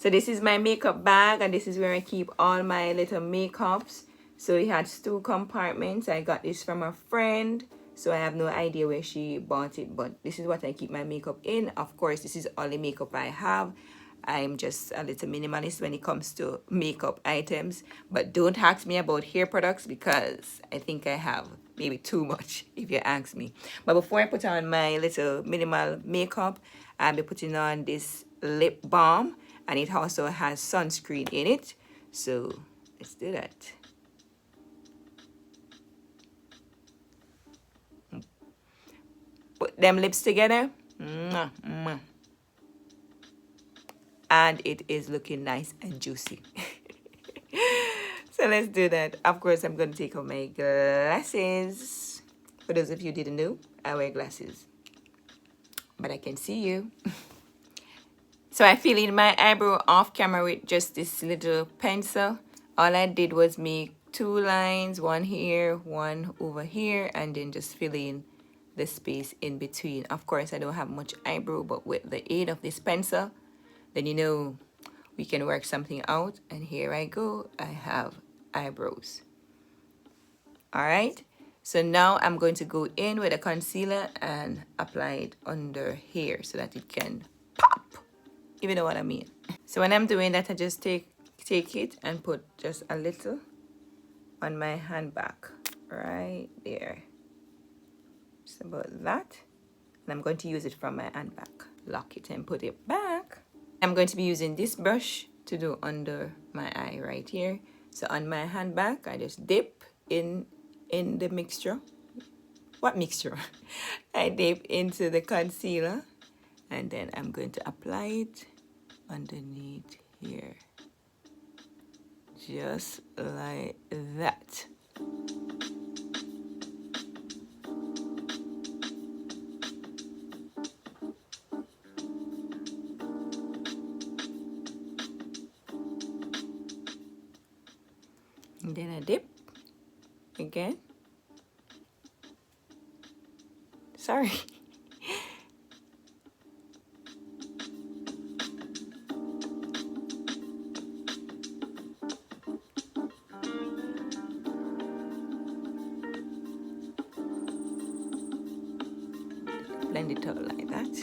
So this is my makeup bag, and this is where I keep all my little makeups. So it has 2 compartments. I got this from a friend, so I have no idea where she bought it, but this is what I keep my makeup in. Of course, this is all the makeup I have. I'm just a little minimalist when it comes to makeup items, but don't ask me about hair products because I think I have maybe too much if you ask me. But before I put on my little minimal makeup, I'll be putting on this lip balm, and it also has sunscreen in it. So let's do that. Put them lips together. Mwah, mwah. And it is looking nice and juicy. So let's do that. Of course, I'm going to take off my glasses. For those of you who didn't know, I wear glasses, but I can see you. So I filled in my eyebrow off camera with just this little pencil. All I did was make 2 lines, one here, one over here, and then just fill in the space in between. Of course, I don't have much eyebrow, but with the aid of this pencil, then you know we can work something out. And here I go. I have eyebrows. All right. So now I'm going to go in with a concealer and apply it under here so that it can pop, if you know what I mean. So when I'm doing that, I just take it and put just a little on my hand back right there. Just about that. And I'm going to use it from my hand back. Lock it and put it back. I'm going to be using this brush to do under my eye right here. So on my hand back, I just dip in the mixture. What mixture? I dip into the concealer, and then I'm going to apply it underneath here. Just like that. And then I dip again. Sorry. Blend it out like that.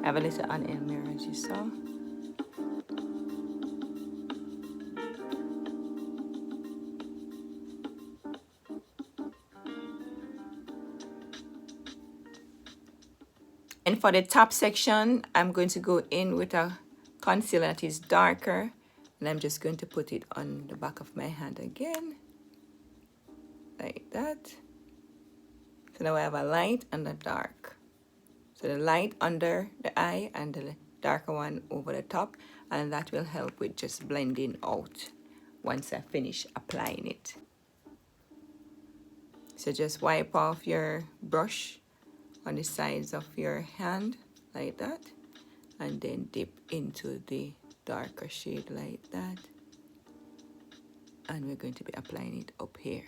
I have a little on-end mirror, as you saw. And for the top section, I'm going to go in with a concealer that is darker, and I'm just going to put it on the back of my hand again, like that. So now I have a light and a dark. So the light under the eye and the darker one over the top, and that will help with just blending out once I finish applying it. So just wipe off your brush on the sides of your hand like that, and then dip into the darker shade like that, and we're going to be applying it up here.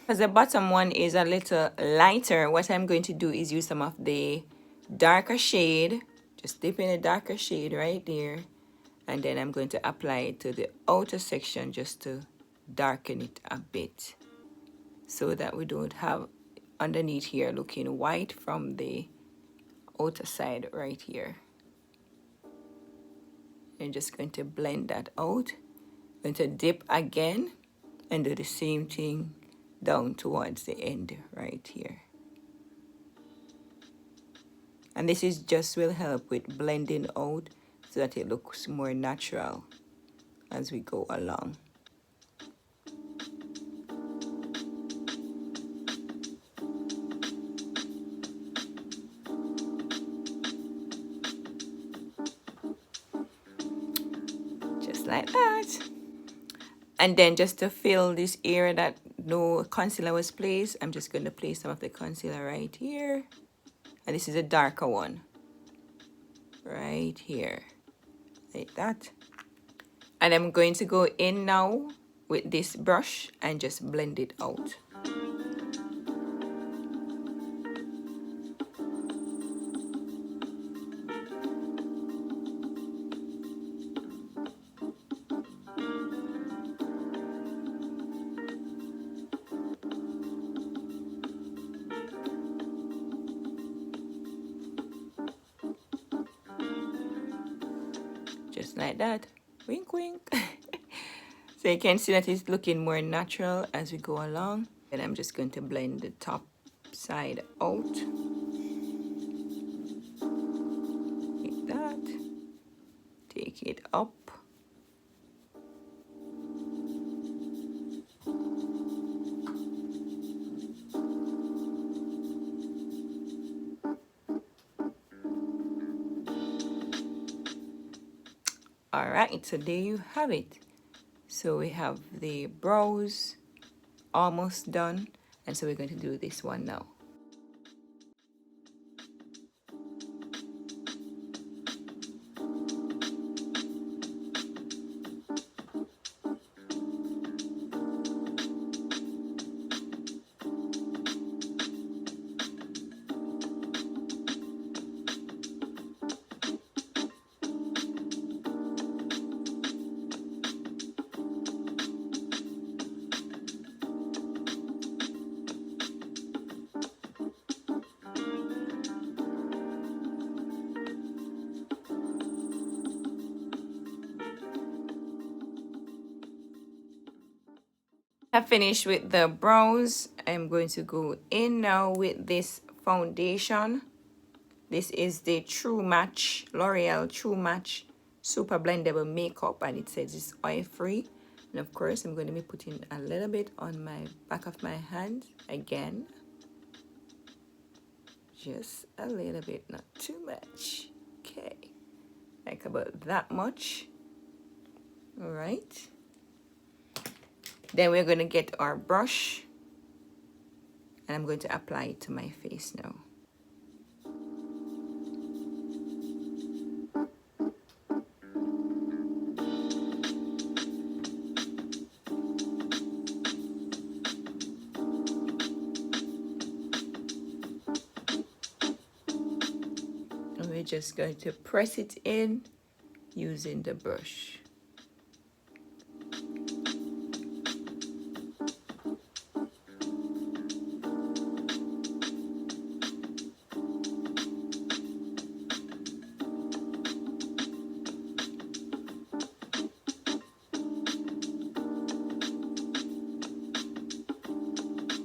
Because the bottom one is a little lighter, what I'm going to do is use some of the darker shade. Just dip in a darker shade right there, and then I'm going to apply it to the outer section just to darken it a bit, so that we don't have underneath here looking white from the outer side right here. I'm just going to blend that out. I'm going to dip again and do the same thing down towards the end right here. And this is just will help with blending out so that it looks more natural as we go along. Just like that. And then just to fill this area that no concealer was placed, I'm just going to place some of the concealer right here. And this is a darker one. Right here. Like that. And I'm going to go in now with this brush and just blend it out. Just like that. Wink, wink. So you can see that it's looking more natural as we go along. And I'm just going to blend the top side out. Like that. Take it up. Alright, so there you have it. So we have the brows almost done, and so we're going to do this one now. I finished with the brows. I'm going to go in now with this foundation. This is the True Match, L'Oreal True Match Super Blendable Makeup, and it says it's oil free. And of course, I'm going to be putting a little bit on my back of my hand again. Just a little bit, not too much. Okay, like about that much. All right. Then we're going to get our brush, and I'm going to apply it to my face now. And we're just going to press it in using the brush.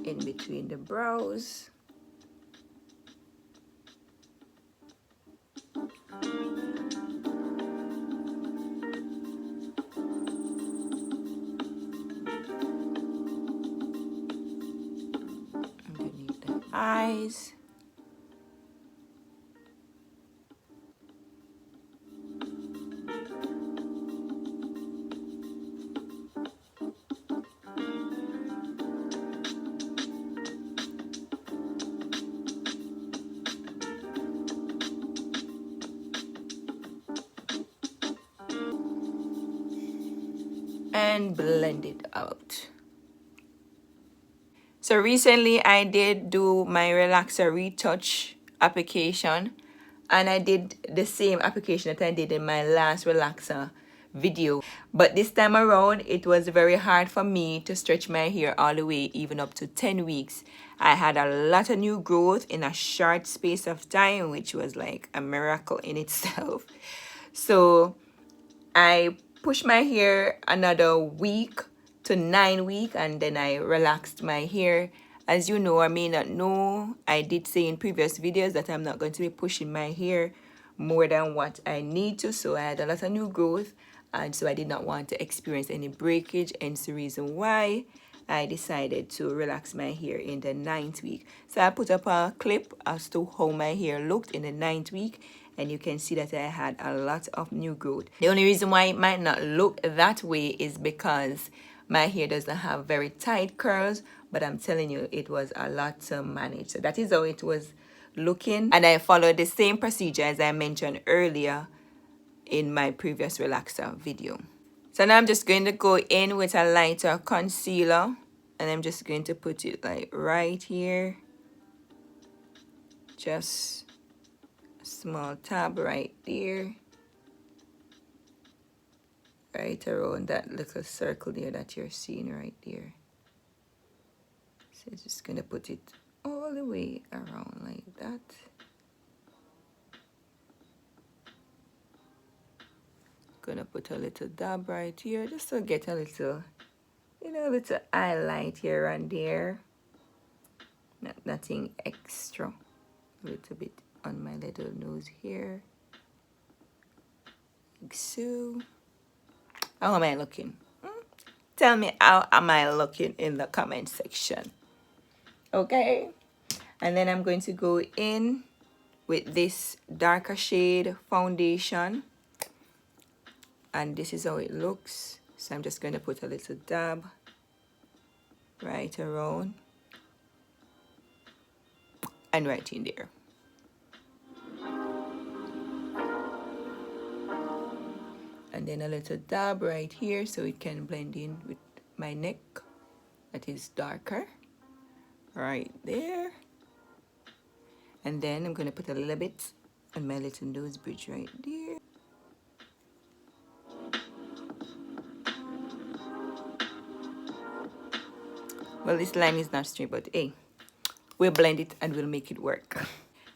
In between the brows. Underneath the eyes. And blend it out. So recently I did do my relaxer retouch application, and I did the same application that I did in my last relaxer video, but this time around it was very hard for me to stretch my hair all the way, even up to 10 weeks. I had a lot of new growth in a short space of time, which was like a miracle in itself. So I pushed my hair another week to 9 weeks, and then I relaxed my hair, As you know or may not know, I did say in previous videos that I'm not going to be pushing my hair more than what I need to. So I had a lot of new growth, and so I did not want to experience any breakage, and it's the reason why I decided to relax my hair in the 9th week. So I put up a clip as to how my hair looked in the 9th week, and you can see that I had a lot of new growth. The only reason why it might not look that way is because my hair doesn't have very tight curls, but I'm telling you, it was a lot to manage. So that is how it was looking, and I followed the same procedure as I mentioned earlier in my previous relaxer video. So now I'm just going to go in with a lighter concealer, and I'm just going to put it like right here, just a small tab right there, right around that little circle there that you're seeing right there. So just gonna put it all the way around like that. Gonna put a little dab right here just to get a little, you know, a little highlight here and there. Nothing extra. A little bit on my little nose here. Like so. How am I looking? Tell me how am I looking in the comment section. Okay. And then I'm going to go in with this darker shade foundation. And this is how it looks. So I'm just going to put a little dab right around and right in there. And then a little dab right here so it can blend in with my neck that is darker right there. And then I'm going to put a little bit on my little nose bridge right there. Well, this line is not straight, but hey, we'll blend it and we'll make it work.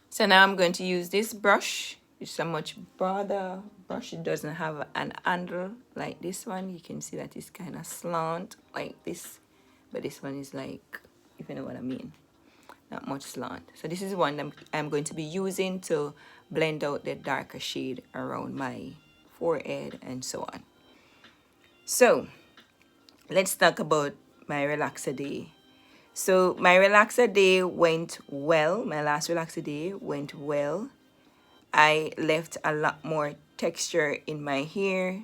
So now I'm going to use this brush. It's a much broader brush. It doesn't have an handle like this one. You can see that it's kind of slant like this, but this one is like, if you know what I mean, not much slant. So this is one I'm going to be using to blend out the darker shade around my forehead and so on. So let's talk about my relaxer day. So my relaxer day went well. My last relaxer day went well. I left a lot more texture in my hair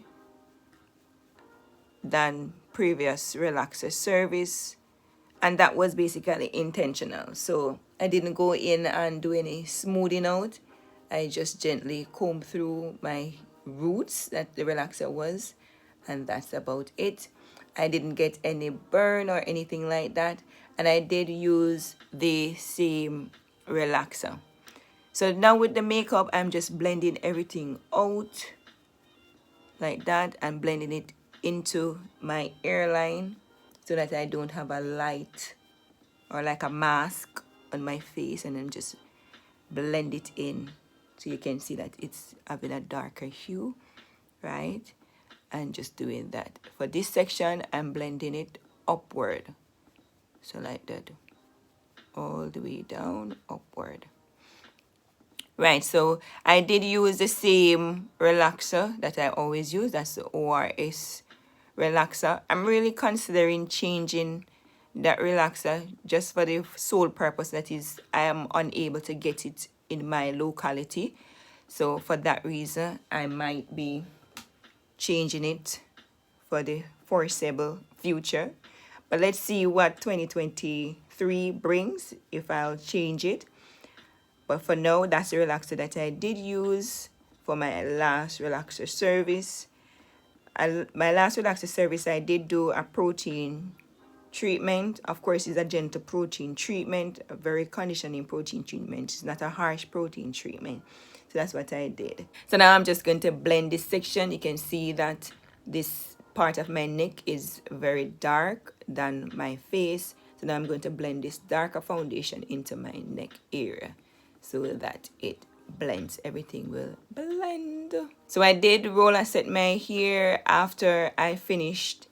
than previous relaxer service, and that was basically intentional. So I didn't go in and do any smoothing out. I just gently combed through my roots that the relaxer was, and that's about it. I didn't get any burn or anything like that, and I did use the same relaxer. So now with the makeup, I'm just blending everything out like that and blending it into my hairline so that I don't have a light or like a mask on my face, and then just blend it in so you can see that it's having a darker hue, right? And just doing that. For this section, I'm blending it upward. So like that. All the way down, upward. Right, so I did use the same relaxer that I always use. That's the ORS relaxer. I'm really considering changing that relaxer just for the sole purpose that is I am unable to get it in my locality. So for that reason, I might be changing it for the foreseeable future. But let's see what 2023 brings if I'll change it. But for now, that's the relaxer that I did use for my last relaxer service. My last relaxer service, I did do a protein treatment. Of course, it's a gentle protein treatment, a very conditioning protein treatment. It's not a harsh protein treatment. So that's what I did. So now I'm just going to blend this section. You can see that this part of my neck is very dark than my face. So now I'm going to blend this darker foundation into my neck area so that it blends. Everything will blend. So I did roller set my hair after I finished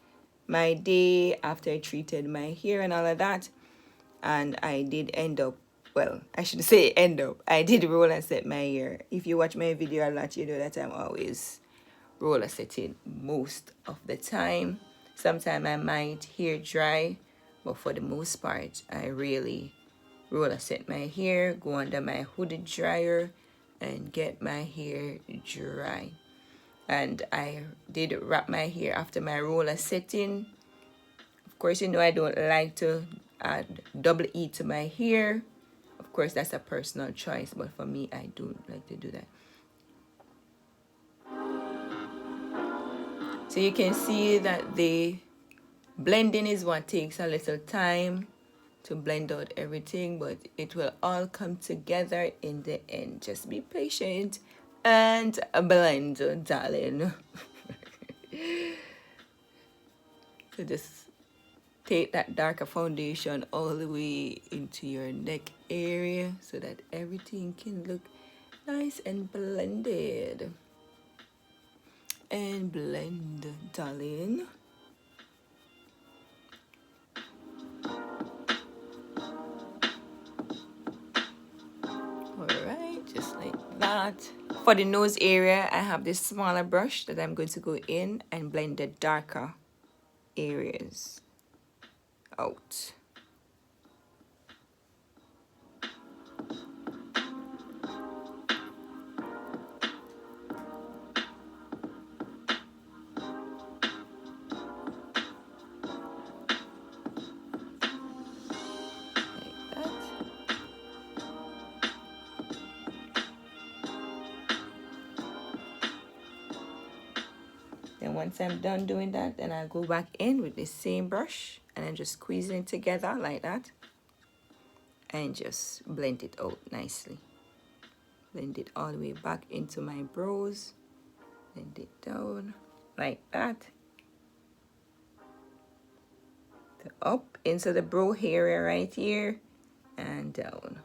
my day, after I treated my hair and all of that. and I did end up, well, I should say end up, I did roller set my hair. If you watch my video a lot, you know that I'm always roller setting most of the time. Sometimes I might hair dry, but for the most part I really roller set my hair, go under my hooded dryer and get my hair dry. And I did wrap my hair after my roller setting. Of course, you know I don't like to add double E to my hair. Of course, that's a personal choice, but for me, I don't like to do that. So you can see that the blending is what takes a little time to blend out everything, but it will all come together in the end. Just be patient and blend, darling. So just take that darker foundation all the way into your neck area so that everything can look nice and blended. And blend, darling. Alright, just like that. For the nose area, I have this smaller brush that I'm going to go in and blend the darker areas out. Then once I'm done doing that, then I'll go back in with the same brush and then just squeeze it together like that and just blend it out nicely. Blend it all the way back into my brows, blend it down like that. So up into the brow area right here and down.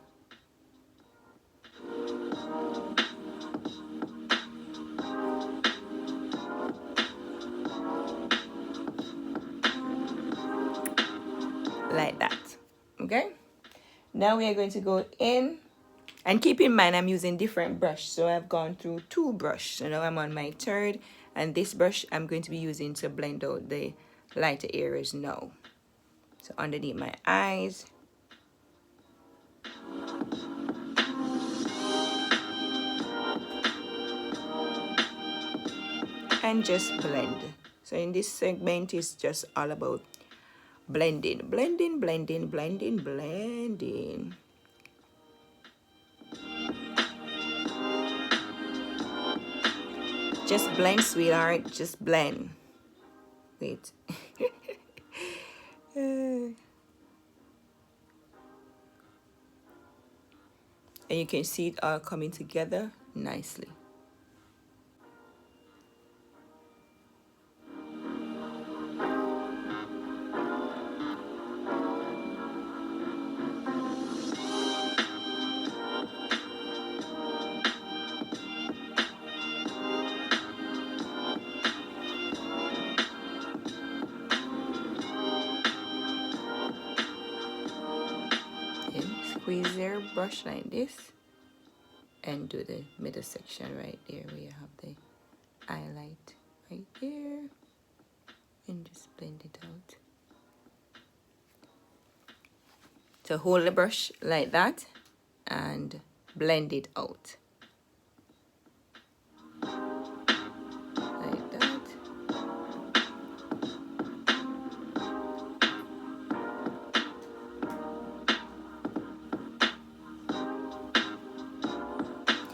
Like that. Okay, now we are going to go in, and keep in mind I'm using different brush, so I've gone through 2 brushes, so now I'm on my 3rd, and this brush I'm going to be using to blend out the lighter areas now. So underneath my eyes, and just blend. So in this segment it's just all about blending, blending, blending, blending, blending. Just blend, sweetheart, just blend. Wait. And you can see it all coming together nicely. Squeeze your brush like this and do the middle section right there where you have the highlight right there, and just blend it out. So hold the brush like that and blend it out like that.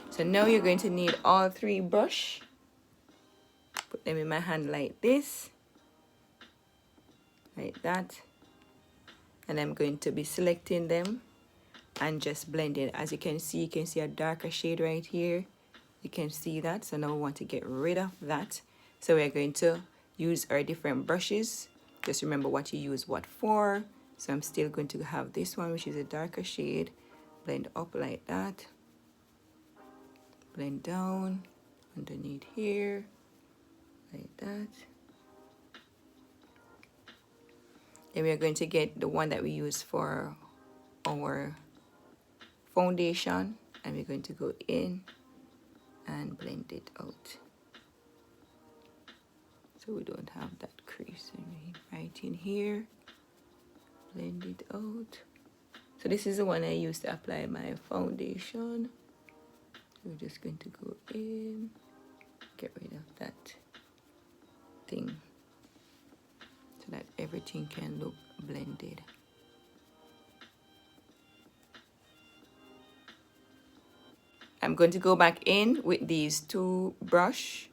So now you're going to need all 3 brushes. Put them in my hand like this, like that, and I'm going to be selecting them and just blending. As you can see a darker shade right here. You can see that. So now we want to get rid of that. So we're going to use our different brushes. Just remember what you use what for. So I'm still going to have this one, which is a darker shade. Blend up like that. Blend down underneath here like that. Then we're going to get the one that we use for our foundation, and we're going to go in and blend it out so we don't have that crease. Right in here, blend it out. So this is the one I used to apply my foundation. We're just going to go in, get rid of that thing so that everything can look blended. I'm going to go back in with these two brush,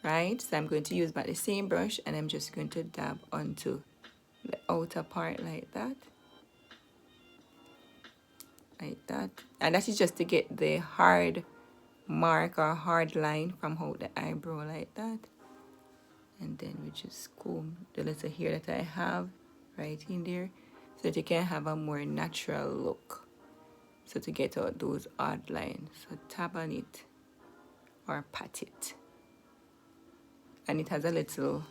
right? So I'm going to use back the same brush, and I'm just going to dab onto the outer part like that. Like that. And that is just to get the hard mark or hard line from out the eyebrow like that. And then we just comb the little hair that I have right in there so that you can have a more natural look. So to get out those odd lines, so tap on it or pat it. And it has a little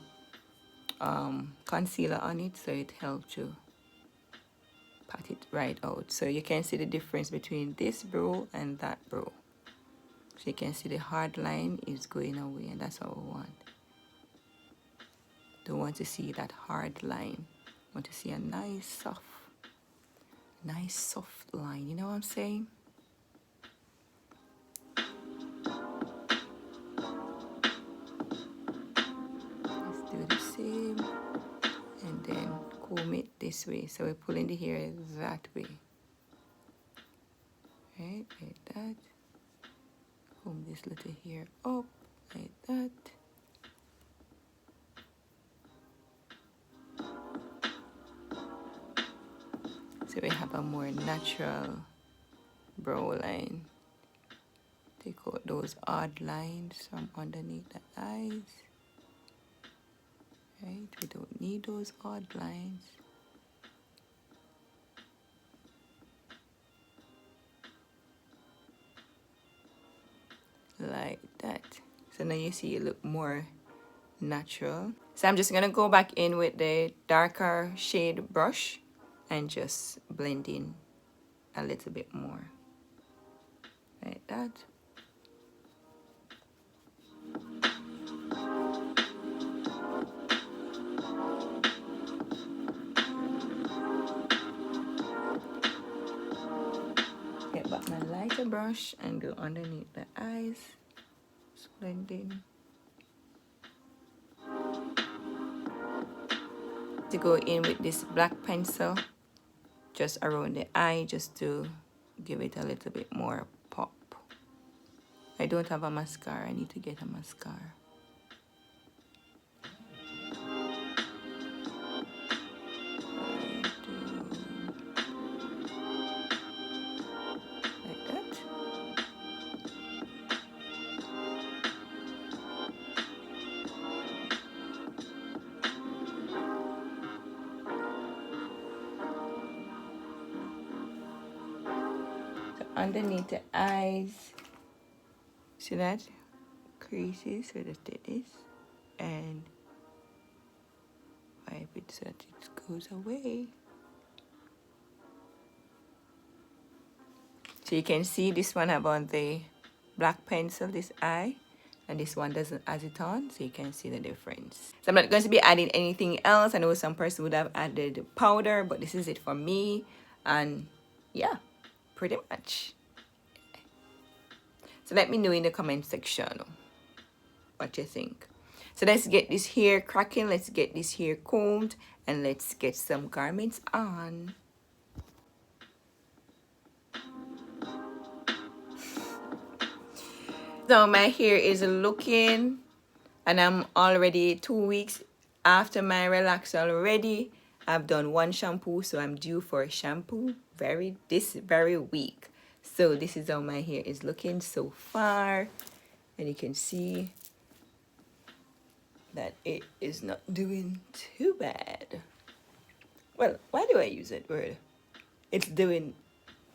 concealer on it, so it helps you pat it right out. So you can see the difference between this brow and that brow. So you can see the hard line is going away, and that's what we want. Don't want to see that hard line. Want to see a nice soft line, you know what I'm saying? Let's do the same, and then comb it this way. So we're pulling the hair that way. Right, like that. Comb this little hair up, like that. So we have a more natural brow line. Take out those odd lines from underneath the eyes. Right, we don't need those odd lines. Like that. So now you see it look more natural. So I'm just gonna go back in with the darker shade brush and just blend in a little bit more. Like that. Get back my lighter brush and go underneath the eyes. Just blend in. To go in with this black pencil just around the eye, just to give it a little bit more pop. I don't have a mascara. I need to get a mascara. Like that. So underneath the eyes, see that? Creases, so just take this and wipe it so that it goes away. So you can see this one have on the black pencil, this eye, and this one doesn't has it on, so you can see the difference. So I'm not going to be adding anything else. I know some person would have added powder, but this is it for me. And yeah, pretty much. So let me know in the comment section what you think. So let's get this hair cracking, let's get this hair combed, and let's get some garments on. So my hair is looking, and I'm already 2 weeks after my relax already. I've done one shampoo, so I'm due for a shampoo this very week. So this is how my hair is looking so far, and you can see that it is not doing too bad. Well, why do I use that word? It's doing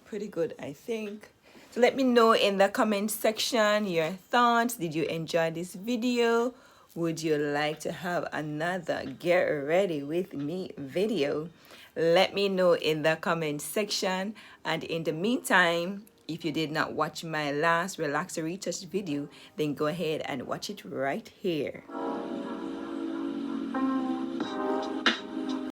pretty good, I think. So let me know in the comment section your thoughts. Did you enjoy this video? Would you like to have another get ready with me video? Let me know in the comment section. And in the meantime, if you did not watch my last relaxer retouch video, then go ahead and watch it right here.